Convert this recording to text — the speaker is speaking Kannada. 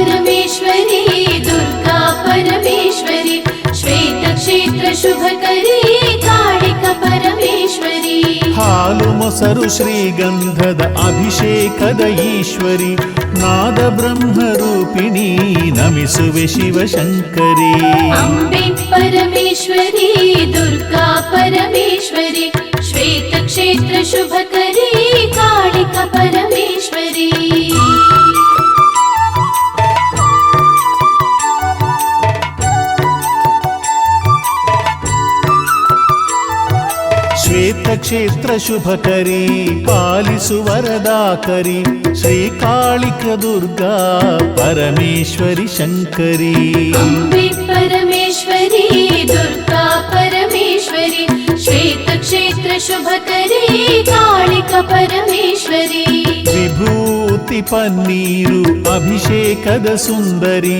परमेश्वरी दुर्गा परमेश्वरी श्वेतक्षेत्र शुभकरी कालिका परमेश्वरी ಹಾಲು ಮೊಸರು ಶ್ರೀಗಂಧದ ಅಭಿಷೇಕದ ಈಶ್ವರಿ ನಾದ ಬ್ರಹ್ಮರೂಪಿಣಿ ನಮಿಸುವೆ ಶಿವಶಂಕರಿ ಅಂಬೆ ಪರಮೇಶ್ವರಿ ದುರ್ಗಾ ಪರಮೇಶ್ವರಿ ಶ್ವೇತಕ್ಷೇತ್ರ ಶುಭಕರಿ ಕಾಳಿಕಾ ಪರಮೇಶ್ವರಿ ಶ್ವೇತಕ್ಷೇತ್ರ ಶುಭಕರಿ ಪಾಲಿಸು ವರದಾಕರಿ ಶ್ರೀಕಾಳಿಕ ದುರ್ಗಾ ಪರಮೇಶ್ವರಿ ಶಂಕರಿ ಅಂಬೆ ಪರಮೇಶ್ವರಿ ದುರ್ಗಾ ಪರಮೇಶ್ವರಿ ಶ್ವೇತಕ್ಷೇತ್ರ ಶುಭಕರಿ ಕಾಳಿಕಾ ಪರಮೇಶ್ವರಿ ವಿಭೂತಿ ಪನ್ನೀರು ಅಭಿಷೇಕದ ಸುಂದರಿ